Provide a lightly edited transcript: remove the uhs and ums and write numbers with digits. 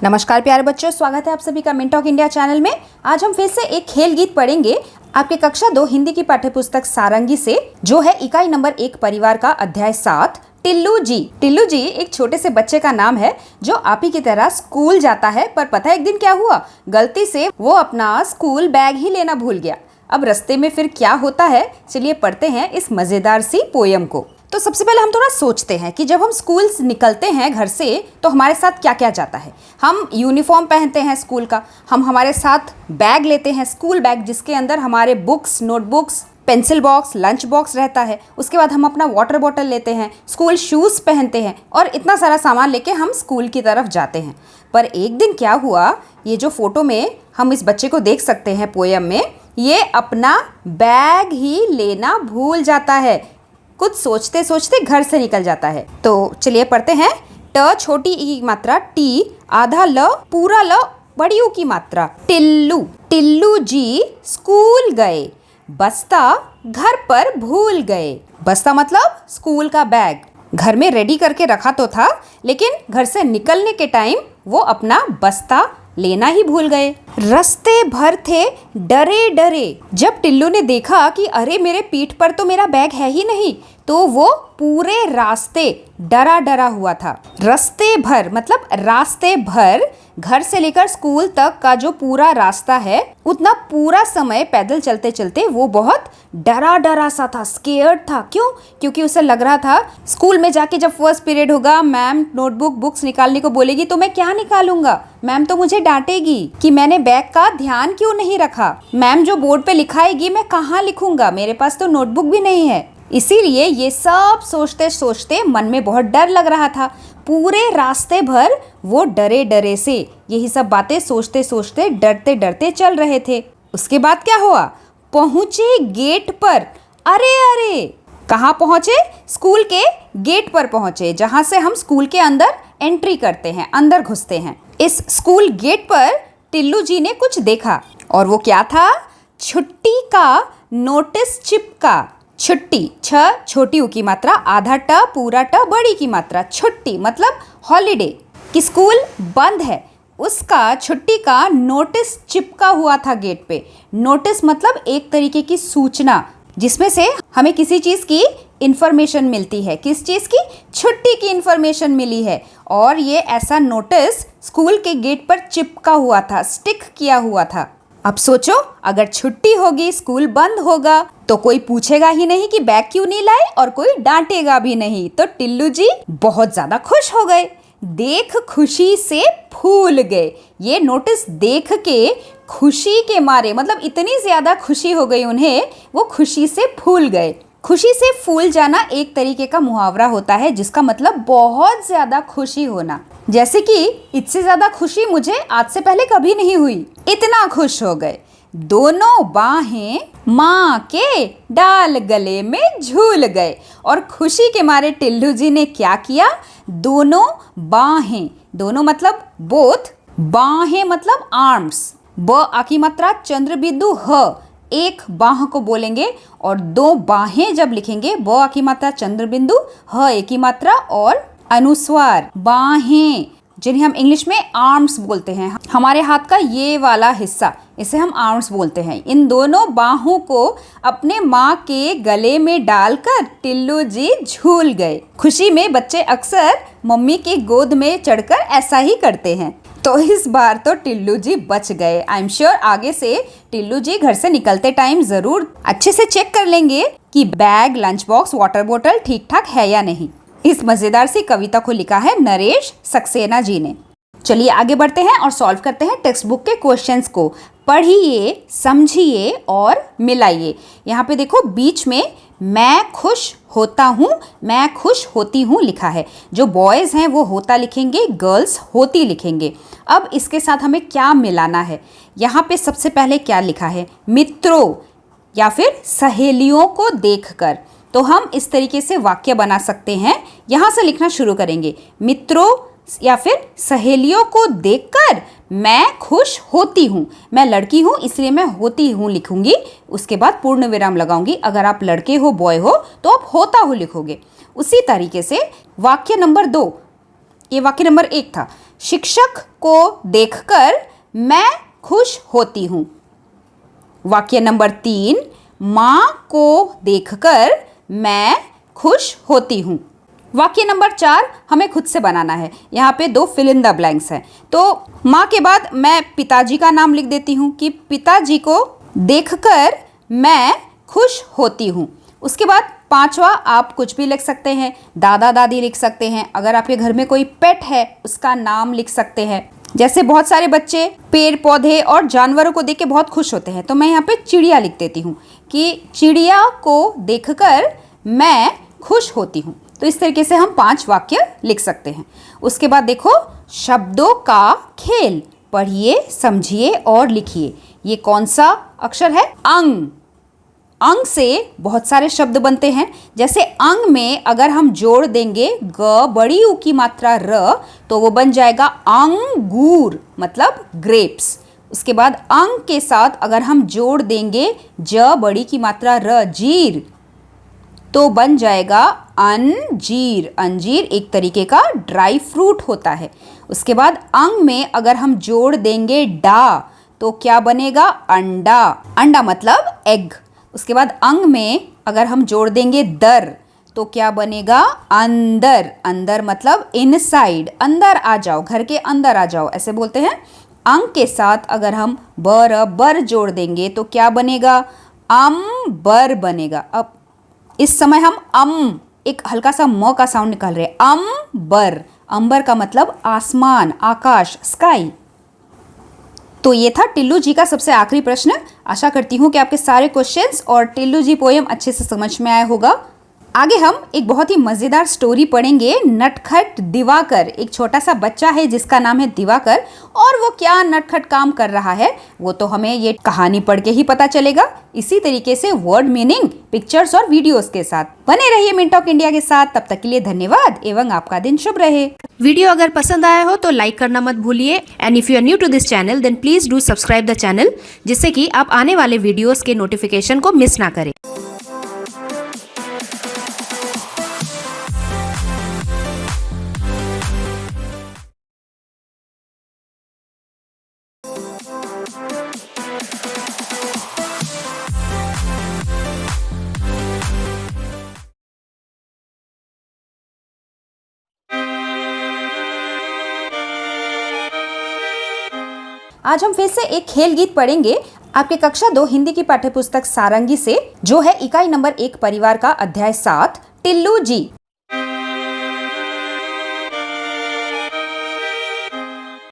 नमस्कार प्यारे बच्चों, स्वागत है आप सभी का मिनट टॉक इंडिया चैनल में। आज हम फिर से एक खेल गीत पढ़ेंगे आपके कक्षा 2 हिंदी की पाठ्यपुस्तक सारंगी से, जो है इकाई नंबर 1 परिवार का अध्याय 7 टिल्लू जी। टिल्लू जी एक छोटे से बच्चे का नाम है जो आप ही की तरह स्कूल जाता है, पर पता है एक दिन क्या हुआ, गलती से वो अपना स्कूल बैग ही लेना भूल गया। अब रास्ते में फिर क्या होता है, चलिए पढ़ते हैं इस मजेदार सी पोयम को। तो सबसे पहले हम थोड़ा सोचते हैं कि जब हम स्कूल निकलते हैं घर से तो हमारे साथ क्या क्या जाता है। हम यूनिफॉर्म पहनते हैं स्कूल का, हम हमारे साथ बैग लेते हैं, स्कूल बैग, जिसके अंदर हमारे books, notebooks, pencil box, lunch box रहता है। उसके बाद हम अपना वाटर बॉटल लेते हैं, स्कूल शूज़ पहनते हैं और इतना सारा सामान लेके हम स्कूल की तरफ जाते हैं। पर एक दिन क्या हुआ, ये जो फोटो में हम इस बच्चे को देख सकते हैं पोयम में, ये अपना बैग ही लेना भूल जाता है। कुछ सोचते सोचते घर से निकल जाता है। तो चलिए पढ़ते हैं। ट छोटी ई की मात्रा टी, आधा ल, पूरा ल, बड़ी ऊ की मात्रा। टिल्लू, टिल्लू जी स्कूल गए, बस्ता घर पर भूल गए। बस्ता मतलब स्कूल का बैग। घर में रेडी करके रखा तो था, लेकिन घर से निकलने के टाइम वो अपना बस्ता लेना ही भूल गए। रास्ते भर थे डरे डरे। जब टिल्लू ने देखा कि अरे मेरे पीठ पर तो मेरा बैग है ही नहीं, तो वो पूरे रास्ते डरा डरा हुआ था। रास्ते भर मतलब रास्ते भर, घर से लेकर स्कूल तक का जो पूरा रास्ता है, उतना पूरा समय पैदल चलते चलते वो बहुत डरा डरा सा था, स्केयर्ड था। क्यों? क्योंकि उसे लग रहा था स्कूल में जाके जब फर्स्ट पीरियड होगा, मैम नोटबुक बुक्स निकालने को बोलेगी तो मैं क्या निकालूंगा, मैम तो मुझे डांटेगी कि मैंने बैग का ध्यान क्यों नहीं रखा, मैम जो बोर्ड पे लिखाएगी मैं कहाँ लिखूंगा, मेरे पास तो नोटबुक भी नहीं है। इसीलिए ये सब सोचते सोचते मन में बहुत डर लग रहा था। पूरे रास्ते भर वो डरे डरे से यही सब बातें सोचते सोचते डरते डरते चल रहे थे। उसके बाद क्या हुआ, पहुंचे गेट पर। अरे अरे, कहाँ पहुंचे? स्कूल के गेट पर पहुंचे, जहां से हम स्कूल के अंदर एंट्री करते हैं, अंदर घुसते हैं। इस स्कूल गेट पर टिल्लू जी ने कुछ देखा, और वो क्या था? छुट्टी का नोटिस चिपका। छुट्टी, छ छोटी ऊ की मात्रा, आधा ट, पूरा ट, बड़ी की मात्रा। छुट्टी मतलब हॉलीडे, कि स्कूल बंद है, उसका छुट्टी का नोटिस चिपका हुआ था गेट पे। नोटिस मतलब एक तरीके की सूचना, जिसमें से हमें किसी चीज़ की इंफॉर्मेशन मिलती है। किस चीज़ की? छुट्टी की इंफॉर्मेशन मिली है। और ये ऐसा नोटिस स्कूल के गेट पर चिपका हुआ था, स्टिक किया हुआ था। अब सोचो, अगर छुट्टी होगी, स्कूल बंद होगा, तो कोई पूछेगा ही नहीं कि बैग क्यों नहीं लाए, और कोई डांटेगा भी नहीं। तो टिल्लू जी बहुत ज्यादा खुश हो गए, देख खुशी से फूल गए। ये नोटिस देख के खुशी के मारे, मतलब इतनी ज्यादा खुशी हो गई उन्हें, वो खुशी से फूल गए। खुशी से फूल जाना एक तरीके का मुहावरा होता है, जिसका मतलब बहुत ज्यादा खुशी होना। जैसे कि इससे ज्यादा खुशी मुझे आज से पहले कभी नहीं हुई, इतना खुश हो गए। दोनों बाहें माँ के डाल गले में झूल गए। और खुशी के मारे टिल्लू जी ने क्या किया? दोनों बाहें, दोनों मतलब बोथ, बाहें मतलब आर्म्स, ब आ की मात्रा चंद्र बिंदु ह, एक बाह को बोलेंगे, और दो बाहें जब लिखेंगे, ब आ की मात्रा चंद्र बिंदु, ह ए की मात्रा और अनुस्वार। बाहें, जिन्हें हम इंग्लिश में आर्म्स बोलते हैं, हमारे हाथ का ये वाला हिस्सा, इसे हम आर्म्स बोलते हैं। इन दोनों बाहों को अपने माँ के गले में डालकर टिल्लू जी झूल गए। खुशी में बच्चे अक्सर मम्मी की गोद में चढ़कर ऐसा ही करते हैं। तो इस बार तो टिल्लू जी बच गए। आई एम श्योर आगे से टिल्लू जी घर से निकलते टाइम जरूर अच्छे से चेक कर लेंगे कि बैग, लंच बॉक्स, वाटर बोतल ठीक ठाक है या नहीं। इस मजेदार सी कविता को लिखा है नरेश सक्सेना जी ने। चलिए आगे बढ़ते हैं और सॉल्व करते हैं टेक्स्ट बुक के क्वेश्चंस को। पढ़िए, समझिए और मिलाइए। यहाँ पे देखो बीच में मैं खुश होता हूँ, मैं खुश होती हूँ लिखा है। जो बॉयज़ हैं वो होता लिखेंगे, गर्ल्स होती लिखेंगे। अब इसके साथ हमें क्या मिलाना है? यहाँ पे सबसे पहले क्या लिखा है? मित्रों या फिर सहेलियों को देखकर। तो हम इस तरीके से वाक्य बना सकते हैं। यहाँ से लिखना शुरू करेंगे, मित्रों या फिर सहेलियों को देखकर मैं खुश होती हूँ। मैं लड़की हूँ इसलिए मैं होती हूँ लिखूंगी, उसके बाद पूर्ण विराम लगाऊंगी। अगर आप लड़के हो, बॉय हो, तो आप होता हो लिखोगे। उसी तरीके से वाक्य नंबर 2, ये वाक्य नंबर 1 था, शिक्षक को देखकर मैं खुश होती हूँ। वाक्य नंबर 3, माँ को देखकर मैं खुश होती हूँ। वाक्य नंबर 4 हमें खुद से बनाना है। यहाँ पे 2 फिल इन द ब्लैंक्स हैं। तो माँ के बाद मैं पिताजी का नाम लिख देती हूँ कि पिताजी को देखकर मैं खुश होती हूँ। उसके बाद 5वां आप कुछ भी लिख सकते हैं, दादा दादी लिख सकते हैं। अगर आपके घर में कोई पेट है उसका नाम लिख सकते हैं। जैसे बहुत सारे बच्चे पेड़ पौधे और जानवरों को देख के बहुत खुश होते हैं, तो मैं यहाँ पे चिड़िया लिख देती हूँ कि चिड़िया को देखकर मैं खुश होती हूँ। तो इस तरीके से हम 5 वाक्य लिख सकते हैं। उसके बाद देखो, शब्दों का खेल, पढ़िए, समझिए और लिखिए। ये कौन सा अक्षर है? अंग। अंग से बहुत सारे शब्द बनते हैं। जैसे अंग में अगर हम जोड़ देंगे ग बड़ी ऊ की मात्रा र, तो वो बन जाएगा अंगूर, मतलब ग्रेप्स। उसके बाद अंग के साथ अगर हम जोड़ देंगे ज बड़ी की मात्रा र, जीर, तो बन जाएगा अंजीर। अंजीर एक तरीके का ड्राई फ्रूट होता है। उसके बाद अंग में अगर हम जोड़ देंगे डा, तो क्या बनेगा? अंडा। अंडा मतलब एग। उसके बाद अंग में अगर हम जोड़ देंगे दर, तो क्या बनेगा? अंदर। अंदर मतलब इनसाइड, अंदर आ जाओ, घर के अंदर आ जाओ, ऐसे बोलते हैं। अंग के साथ अगर हम बर जोड़ देंगे तो क्या बनेगा? अम्बर बनेगा। अब इस समय हम एक हल्का सा म का साउंड निकाल रहे हैं, अम्बर। अंबर का मतलब आसमान, आकाश, स्काई। तो ये था टिल्लू जी का सबसे आखिरी प्रश्न। आशा करती हूँ कि आपके सारे क्वेश्चंस और टिल्लू जी पोयम अच्छे से समझ में आया होगा। आगे हम एक बहुत ही मज़ेदार स्टोरी पढ़ेंगे, नटखट दिवाकर। एक छोटा सा बच्चा है जिसका नाम है दिवाकर, और वो क्या नटखट काम कर रहा है वो तो हमें ये कहानी पढ़ के ही पता चलेगा। इसी तरीके से वर्ड मीनिंग, पिक्चर्स और वीडियोस के साथ बने रहिए मिंट टॉक इंडिया के साथ। तब तक के लिए धन्यवाद एवं आपका दिन शुभ रहे। वीडियो अगर पसंद आया हो तो लाइक करना मत भूलिए, and if you are new to this channel then please do subscribe the channel, जिससे कि आप आने वाले वीडियोस के नोटिफिकेशन को मिस ना करें। आज हम फिर से एक खेल गीत पढ़ेंगे आपके कक्षा 2 हिंदी की पाठ्यपुस्तक सारंगी से, जो है इकाई नंबर 1 परिवार का अध्याय 7 टिल्लू जी।